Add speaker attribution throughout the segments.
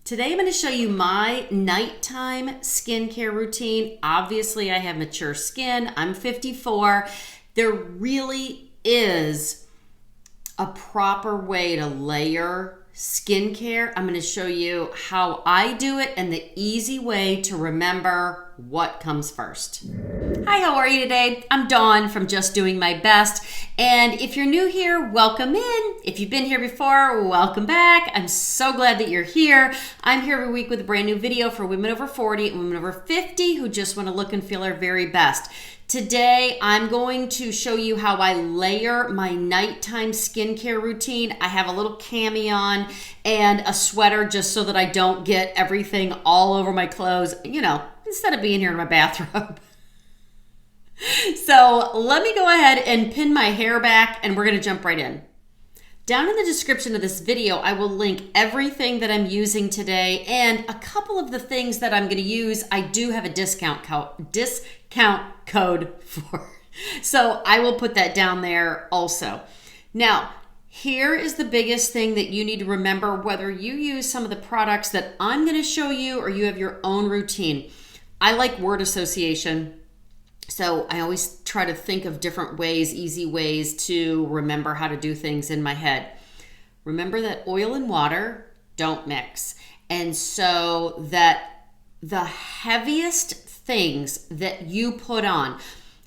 Speaker 1: Today I'm going to show you my nighttime skincare routine. Obviously, I have mature skin. I'm 54. There really is a proper way to layer skincare. I'm going to show you how I do it and the easy way to remember what comes first. Hi, how are you today? I'm Dawn from Just Doing My Best. And if you're new here, welcome in. If you've been here before, welcome back. I'm so glad that you're here. I'm here every week with a brand new video for women over 40 and women over 50 who just want to look and feel their very best. Today, I'm going to show you how I layer my nighttime skincare routine. I have a little cami on and a sweater just so that I don't get everything all over my clothes, instead of being here in my bathrobe. So let me go ahead and pin my hair back and we're going to jump right in. Down in the description of this video, I will link everything that I'm using today and a couple of the things that I'm going to use. I do have a discount code for. So I will put that down there also. Now, here is the biggest thing that you need to remember, whether you use some of the products that I'm going to show you or you have your own routine. I like word association. So I always try to think of different ways, easy ways to remember how to do things in my head. Remember that oil and water don't mix. And so that the heaviest things that you put on,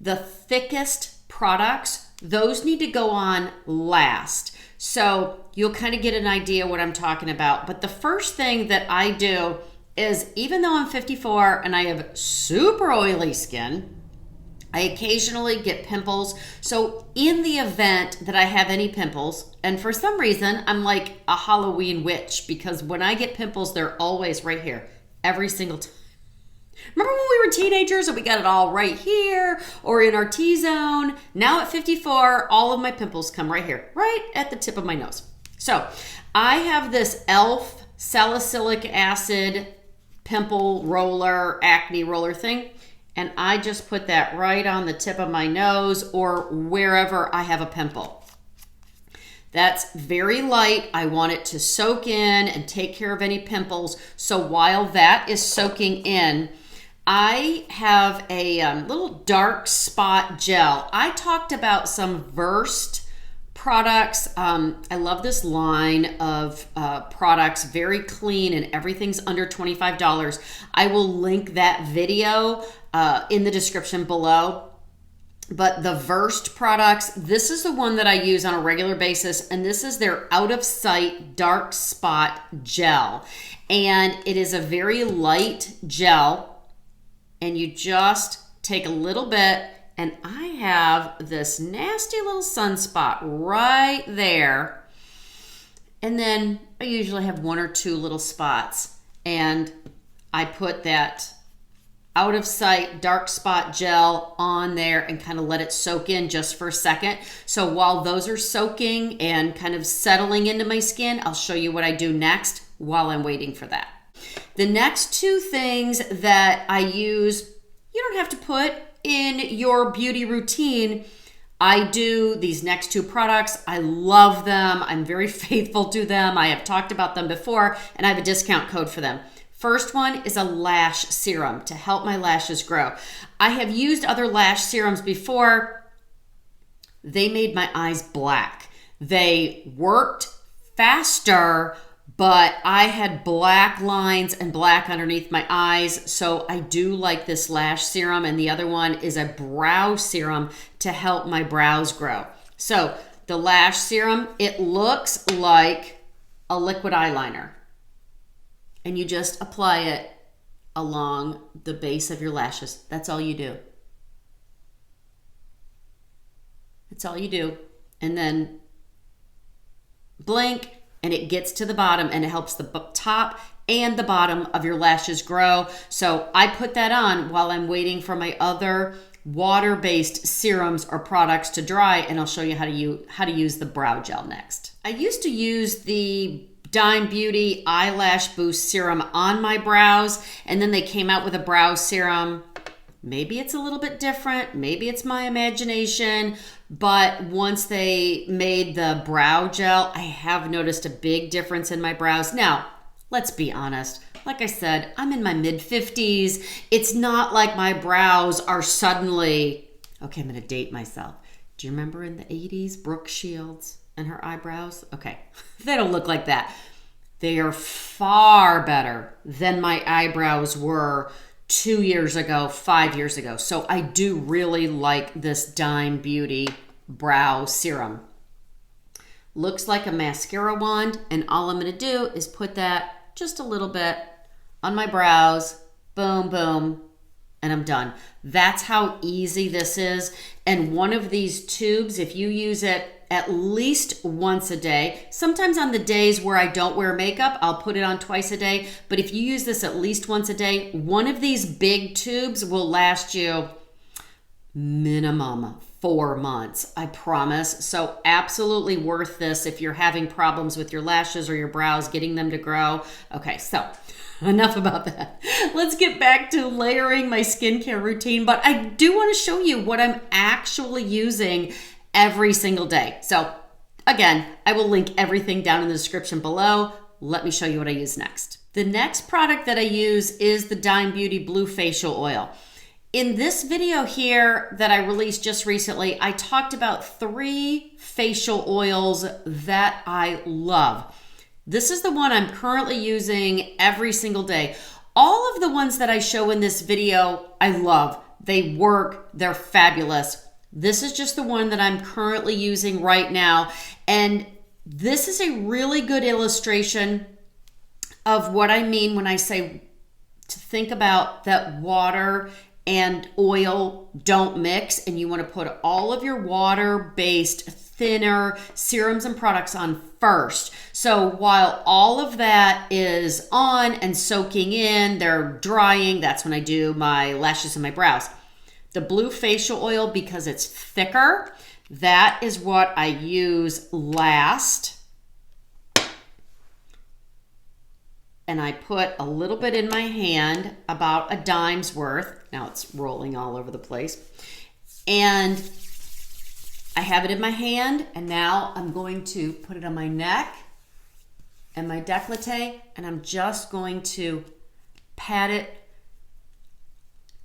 Speaker 1: the thickest products, those need to go on last. So you'll kind of get an idea what I'm talking about. But the first thing that I do is, even though I'm 54 and I have super oily skin, I occasionally get pimples. So in the event that I have any pimples, and for some reason, I'm like a Halloween witch because when I get pimples, they're always right here, every single time. Remember when we were teenagers and we got it all right here or in our T-zone? Now at 54, all of my pimples come right here, right at the tip of my nose. So I have this e.l.f. salicylic acid pimple roller, acne roller thing. And I just put that right on the tip of my nose or wherever I have a pimple. That's very light. I want it to soak in and take care of any pimples. So while that is soaking in, I have a little dark spot gel. I talked about some Versed products. I love this line of products, very clean and everything's under $25. I will link that video in the description below. But the Versed products, this is the one that I use on a regular basis, and this is their Out of Sight Dark Spot Gel. And it is a very light gel, and you just take a little bit, and I have this nasty little sunspot right there. And then I usually have one or two little spots, and I put that Out of Sight Dark Spot Gel on there and kind of let it soak in just for a second. So while those are soaking and kind of settling into my skin, I'll show you what I do next while I'm waiting for that. The next two things that I use, you don't have to put in your beauty routine. I do these next two products. I love them. I'm very faithful to them. I have talked about them before, and I have a discount code for them. First one is a lash serum to help my lashes grow. I have used other lash serums before. They made my eyes black. They worked faster, but I had black lines and black underneath my eyes. So I do like this lash serum. And the other one is a brow serum to help my brows grow. So the lash serum, it looks like a liquid eyeliner. And you just apply it along the base of your lashes. That's all you do. That's all you do. And then blink, and it gets to the bottom, and it helps the top and the bottom of your lashes grow. So I put that on while I'm waiting for my other water-based serums or products to dry, and I'll show you how to use the brow gel next. I used to use the Dime Beauty Eyelash Boost Serum on my brows, and then they came out with a brow serum. Maybe it's a little bit different, maybe it's my imagination, but once they made the brow gel, I have noticed a big difference in my brows. Now, Let's be honest. Like I said, I'm in my mid-50s. It's not like my brows are suddenly, okay, I'm going to date myself. Do you remember in the 80s, Brooke Shields and her eyebrows? Okay, they don't look like that. They are far better than my eyebrows were 2 years ago, 5 years ago. So I do really like this Dime Beauty Brow Serum. Looks like a mascara wand, and all I'm going to do is put that just a little bit on my brows. Boom, boom, and I'm done. That's how easy this is. And one of these tubes, if you use it at least once a day, sometimes on the days where I don't wear makeup, I'll put it on twice a day. But if you use this at least once a day, one of these big tubes will last you minimum 4 months, I promise. So absolutely worth this if you're having problems with your lashes or your brows, getting them to grow. Okay, so enough about that. Let's get back to layering my skincare routine, but I do want to show you what I'm actually using every single day. So again, I will link everything down in the description below. Let me show you what I use next. The next product that I use is the Dime Beauty Blue Facial Oil. In this video here that I released just recently, I talked about 3 facial oils that I love. This is the one I'm currently using every single day. All of the ones that I show in this video, I love. They work, they're fabulous. This is just the one that I'm currently using right now. And this is a really good illustration of what I mean when I say to think about that water and oil don't mix, and you want to put all of your water-based thinner serums and products on first. So while all of that is on and soaking in, they're drying, that's when I do my lashes and my brows. The blue facial oil, because it's thicker, that is what I use last. And I put a little bit in my hand, about a dime's worth. Now it's rolling all over the place. And I have it in my hand, and now I'm going to put it on my neck and my décolleté, and I'm just going to pat it,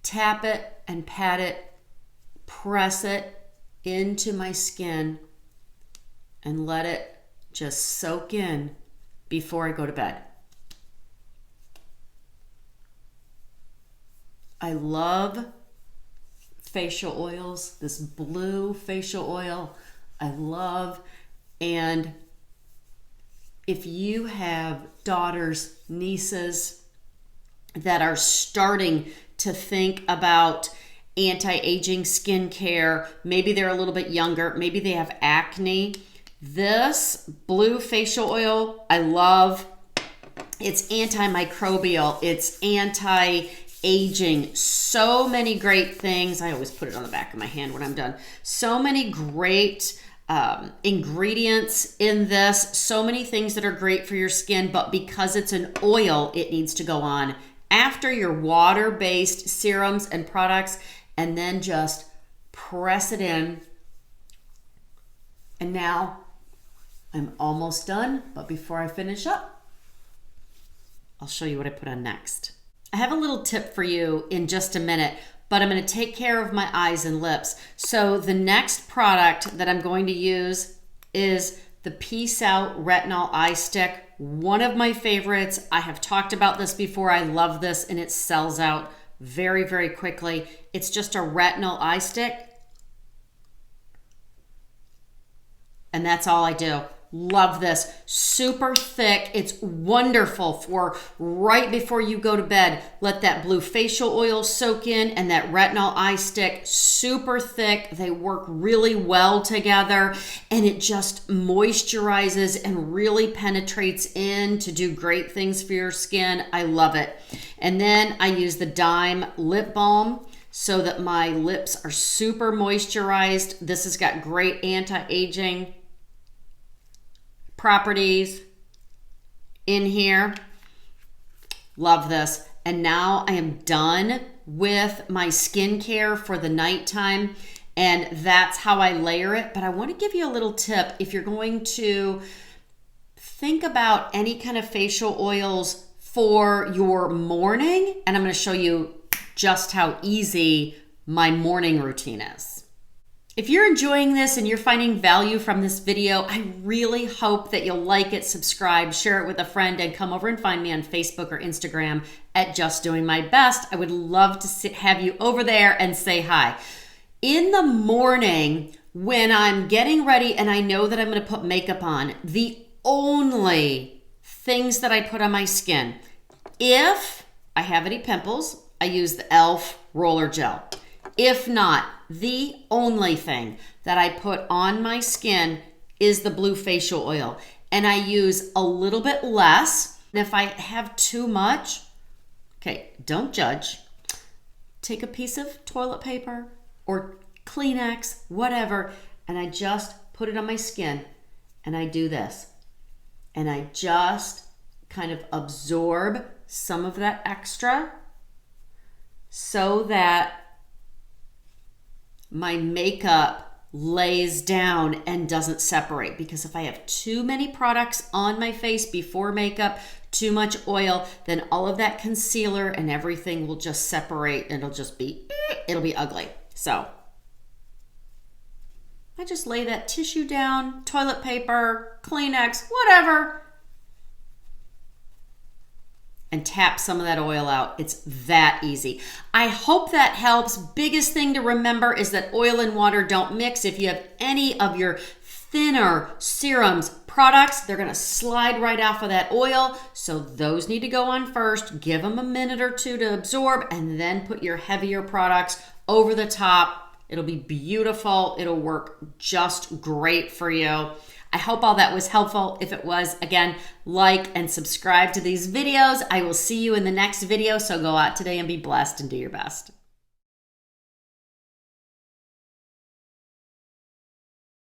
Speaker 1: tap it, and pat it, press it into my skin, and let it just soak in before I go to bed. I love facial oils, this blue facial oil, I love. And if you have daughters, nieces that are starting to think about anti-aging skincare, maybe they're a little bit younger, maybe they have acne, this blue facial oil, I love. It's antimicrobial, it's anti-aging, so many great things. I always put it on the back of my hand when I'm done. So many great ingredients in this, so many things that are great for your skin, but because it's an oil, it needs to go on after your water-based serums and products, and then just press it in. And now I'm almost done, but before I finish up, I'll show you what I put on next. I have a little tip for you in just a minute, but I'm going to take care of my eyes and lips. So the next product that I'm going to use is the Peace Out Retinol Eye Stick. One of my favorites. I have talked about this before. I love this, and it sells out very, very quickly. It's just a retinol eye stick, and that's all I do. Love this. Super thick. It's wonderful for right before you go to bed. Let that blue facial oil soak in, and that retinol eye stick, super thick. They work really well together, and it just moisturizes and really penetrates in to do great things for your skin. I love it. And then I use the Dime Lip Balm so that my lips are super moisturized. This has got great anti-aging properties in here. Love this. And now I am done with my skincare for the nighttime, and that's how I layer it. But I want to give you a little tip if you're going to think about any kind of facial oils for your morning, and I'm going to show you just how easy my morning routine is. If you're enjoying this and you're finding value from this video, I really hope that you'll like it, subscribe, share it with a friend, and come over and find me on Facebook or Instagram at Just Doing My Best. I would love to have you over there and say hi. In the morning, when I'm getting ready and I know that I'm going to put makeup on, the only things that I put on my skin, if I have any pimples, I use the e.l.f. roller gel. If not, the only thing that I put on my skin is the blue facial oil. And I use a little bit less. And if I have too much, okay, don't judge. Take a piece of toilet paper or Kleenex, whatever, and I just put it on my skin and I do this. And I just kind of absorb some of that extra so that my makeup lays down and doesn't separate. Because if I have too many products on my face before makeup, too much oil, then all of that concealer and everything will just separate and it'll be ugly. So I just lay that tissue down, toilet paper, Kleenex, whatever, and tap some of that oil out. It's that easy. I hope that helps. Biggest thing to remember is that oil and water don't mix. If you have any of your thinner serums, products, they're gonna slide right off of that oil. So those need to go on first. Give them a minute or two to absorb and then put your heavier products over the top. It'll be beautiful. It'll work just great for you. I hope all that was helpful. If it was, again, like and subscribe to these videos. I will see you in the next video. So go out today and be blessed and do your best.